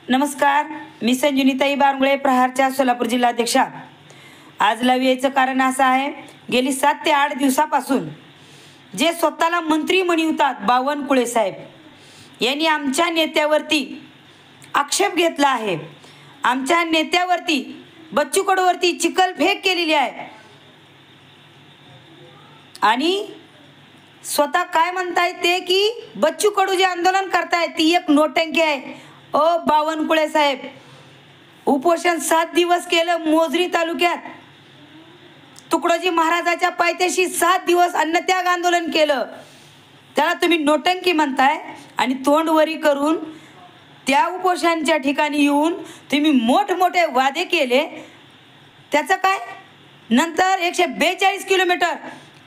नमस्कार, मी संजुनीताई बारंगुळे, प्रहारच्या सोलापूर जिल्हाध्यक्षा. आज लाईव्ह यायचं कारण असं आहे, गेली 7 ते 8 दिवसापासून जे स्वतःला मंत्री म्हणतात बावनकुळे साहेब यांनी आमच्या नेत्यावरती आक्षेप घेतला आहे. आमच्या नेत्यावरती, बच्चू कडूवरती चिखलफेक केलेली आहे आणि स्वतः काय म्हणताय ते की बच्चू कडू जे आंदोलन करतायत ती एक नोटंकी आहे. ओ बावनकुळे साहेब, उपोषण 7 दिवस केलं मोजरी तालुक्यात. तुकडोजी महाराजाच्या पायथ्याशी 7 दिवस अन्नत्याग आंदोलन केलं. त्याला तुम्ही नोटंकी म्हणताय आणि तोंडवरी करून त्या उपोषणाच्या ठिकाणी येऊन तुम्ही मोठमोठे वादे केले. त्याचं काय? नंतर 142 किलोमीटर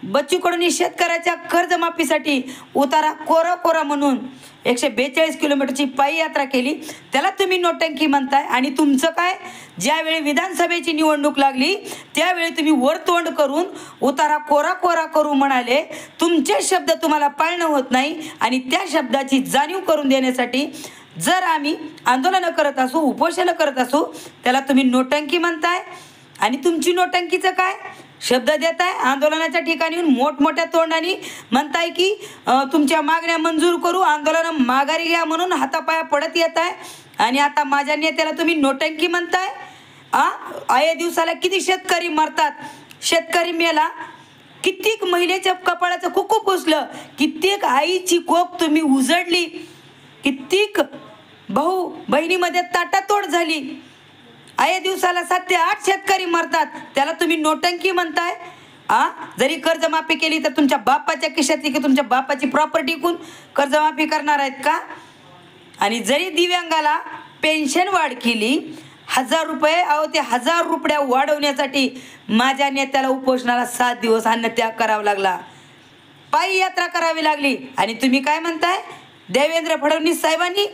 बच्चू कडूंनी शेतकऱ्याच्या कर्जमाफीसाठी उतारा कोरा कोरा म्हणून 142 किलोमीटरची पायी यात्रा केली. त्याला तुम्ही नोटंकी म्हणताय. आणि तुमचं काय? ज्यावेळी विधानसभेची निवडणूक लागली त्यावेळी तुम्ही वरतोंड करून उतारा कोरा कोरा करू म्हणाले. तुमचे शब्द तुम्हाला पाळणं होत नाही आणि त्या शब्दाची जाणीव करून देण्यासाठी जर आम्ही आंदोलनं करत असू, उपोषणं करत असू, त्याला तुम्ही नोटंकी म्हणताय. आणि तुमची नोटंकीचं काय? शब्द देताय, आंदोलनाच्या ठिकाणी येऊन मोठमोठ्या तोंडाने म्हणताय की तुमच्या मागण्या मंजूर करू, आंदोलन माघारी घ्या म्हणून हातापाया पडत येत आहे. आणि आता माझ्या नेत्याला तुम्ही नोटंकी म्हणताय. आये दिवसाला किती शेतकरी मरतात, शेतकरी मेला, कित्येक महिलेच्या कपाळाचं कुकू पुसलं, कित्येक आईची कोप तुम्ही उजडली, कित्येक भाऊ बहिणीमध्ये ताटातोड झाली. आये दिवसाला 7 ते 8 शेतकरी मरतात, त्याला तुम्ही नोटंकी म्हणताय. जरी कर्जमाफी केली तर तुमच्या बापाच्या खिशातली की तुमच्या बापाची प्रॉपर्टी विकून कर्जमाफी करणार आहेत का? आणि जरी दिव्यांगाला पेन्शन वाढ केली 1000 रुपये, ते 1000 रुपये वाढवण्यासाठी माझ्या नेत्याला उपोषणाला 7 दिवस अन्नत्याग करावा लागला, पायी यात्रा करावी लागली. आणि तुम्ही काय म्हणताय? देवेंद्र फडणवीस साहेबांनी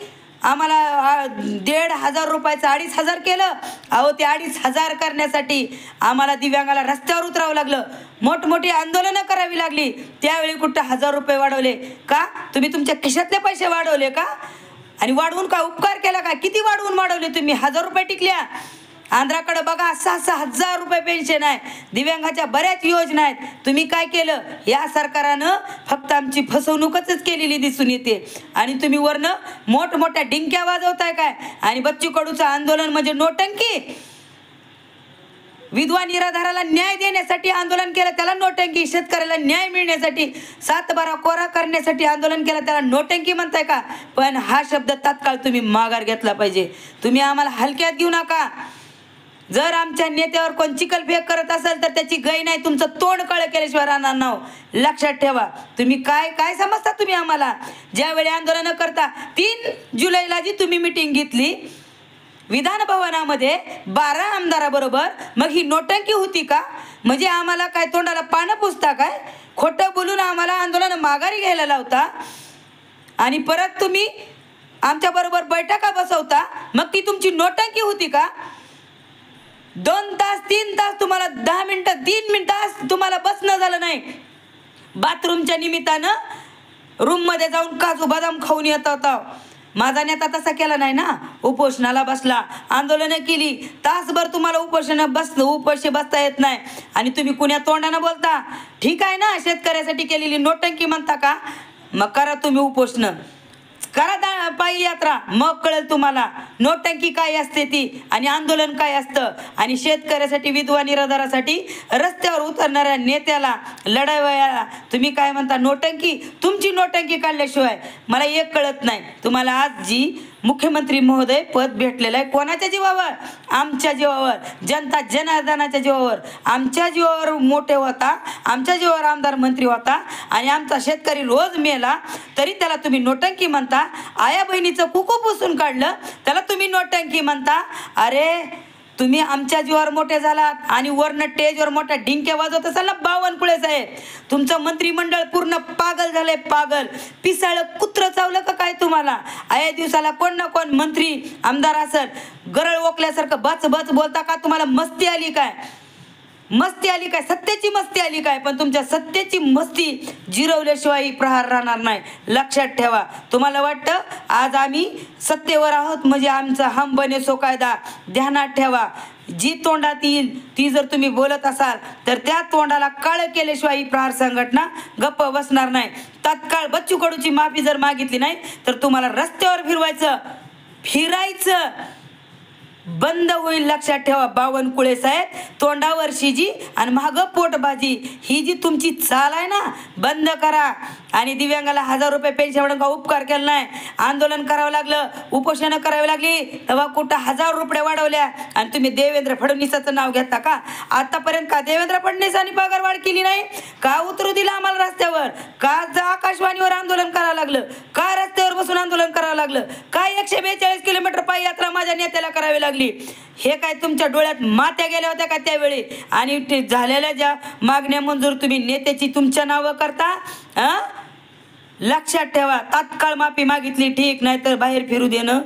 आम्हाला 1,500 रुपयाचं 2,500 केलं. ते 2,500 करण्यासाठी आम्हाला दिव्यांगाला रस्त्यावर उतरावं लागलं, मोठमोठी आंदोलनं करावी लागली. त्यावेळी कुठं 1000 रुपये वाढवले का? तुम्ही तुमच्या खिशातले पैसे वाढवले का? आणि वाढवून का उपकार केला का? किती वाढवले तुम्ही? 1000 रुपये टिकल्या. आंध्राकडे बघा 6,000 रुपये पेन्शन आहे, दिव्यांगाच्या बऱ्याच योजना आहेत. तुम्ही काय केलं? या सरकारनं फक्त आमची फसवणूकच केलेली दिसून येते. आणि तुम्ही वरनं मोठमोठ्या डिंक्या वाजवताय काय? आणि बच्चू कडूचं आंदोलन म्हणजे नोटंकी. विधवा निराधाराला न्याय देण्यासाठी आंदोलन केलं, त्याला नोटंकी. शेतकऱ्याला न्याय मिळण्यासाठी 7/12 कोरा करण्यासाठी आंदोलन केलं, त्याला नोटंकी म्हणताय का? पण हा शब्द तात्काळ तुम्ही माघार घेतला पाहिजे. तुम्ही आम्हाला हलक्यात घेऊ नका. जर आमच्या नेत्यावर कोण चिखलफेक करत असेल तर त्याची गय नाही, तुमचं तोंड कळ केल्याशिवाय राहणार नाव. लक्षात ठेवा. तुम्ही काय काय समजता तुम्ही आम्हाला? ज्यावेळी आंदोलन करता 3 जुलैला जी तुम्ही मिटिंग घेतली विधान भवनामध्ये 12 आमदाराबरोबर, मग ही नोटंकी होती का? म्हणजे आम्हाला काय तोंडाला पानं पुसता काय? खोटं बोलून आम्हाला आंदोलन माघारी घ्यायला लावता आणि परत तुम्ही आमच्याबरोबर बैठका बसवता, मग ती तुमची नोटंकी होती का? 2 तास 3 तास तुम्हाला 10 मिनिटं 3 मिनिटं तुम्हाला बसणं झालं नाही. बाथरूमच्या निमित्तानं रूममध्ये जाऊन काजू बदाम खाऊन येत होता. माझा नेता तसा केला नाही ना. उपोषणाला बसला, आंदोलनं केली, तासभर तुम्हाला उपोषी बसता येत नाही आणि तुम्ही कुण्या तोंडानं बोलता? ठीक आहे ना, शेतकऱ्यासाठी केलेली नोटंकी म्हणता का? मग करा तुम्ही उपोषणं, करा पायी यात्रा, मग कळेल तुम्हाला नोटंकी काय असते ती आणि आंदोलन काय असतं. आणि शेतकऱ्यासाठी, विधवा निराधारासाठी रस्त्यावर उतरणाऱ्या नेत्याला लढायला तुम्ही काय म्हणता? नोटंकी. तुमची नोटंकी काढल्याशिवाय मला एक कळत नाही. तुम्हाला आज जी मुख्यमंत्री महोदय पद भेटलेलं आहे कोणाच्या जीवावर? आमच्या जीवावर, जनता जनार्दनाच्या जीवावर. आमच्या जीवावर मोठे होता, आमच्या जीवावर आमदार मंत्री होता आणि आमचा शेतकरी रोज मेला तरी त्याला तुम्ही नोटंकी म्हणता. आया बहिणीचं कुकू पुसून काढलं त्याला तुम्ही नोटंकी म्हणता. अरे तुम्ही आमच्या जीवावर मोठे झालात आणि वरनं टेजवर मोठ्या डिंक्या वाजवत असाल ना बावनकुळे साहेब. तुमचं मंत्रिमंडळ पूर्ण पागल झालंय, पागल. पिसाळ कुत्र चावलं का काय तुम्हाला? आया दिवसाला कोण ना कोण मंत्री आमदार असेल, गरळ ओकल्यासारखं बच बच बोलता का? तुम्हाला मस्ती आली काय? मस्ती आली काय, सत्याची मस्ती आली काय, पण तुमच्या सत्याची मस्ती जिरवल्याशिवाय प्रहार राहणार नाही, लक्षात ठेवा. तुम्हाला वाटतं आज आम्ही सत्तेवर आहोत म्हणजे आमचा हम बने सो कायदा, ध्यानात ठेवा. जी तोंडात येईल ती जर तुम्ही बोलत असाल तर त्या तोंडाला काळं केल्याशिवाय ही प्रहार संघटना गप्प बसणार नाही. तात्काळ बच्चू कडूची माफी जर मागितली नाही तर तुम्हाला रस्त्यावर फिरायचं बंद होईल, लक्षात ठेवा. बावनकुळे साहेब, तोंडावर शिजी आणि मागं पोटभाजी ही जी तुमची चाल आहे ना, बंद करा. आणि दिव्यांगाला 1000 रुपये पेन्शन एवढं का उपकार केला नाही, आंदोलन करावं लागलं, उपोषणं करावी लागली तेव्हा कुठं 1000 रुपये वाढवल्या आणि तुम्ही देवेंद्र फडणवीसाचं नाव घेता का? आतापर्यंत का देवेंद्र फडणवीसांनी पगार वाढ केली नाही का? उतरू दिलं आम्हाला रस्त्यावर का? आकाशवाणीवर आंदोलन करावं लागलं का? रस्त्यावर बसून आंदोलन करावं लागलं का? 142 किलोमीटर पायी यात्रा माझ्या नेत्याला करावी लागली. हे काय तुमच्या डोळ्यात मात्या गेल्या होत्या का त्यावेळी? आणि झालेल्या ज्या मागण्या मंजूर तुम्ही नेत्याची तुमच्या नावं करता. लक्षात ठेवा, तात्काळ माफी मागितली ठीक, नाही तर बाहेर फिरू देणं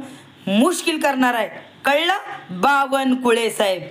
मुश्किल करणार आहे, कळलं? बावनकुळे साहेब.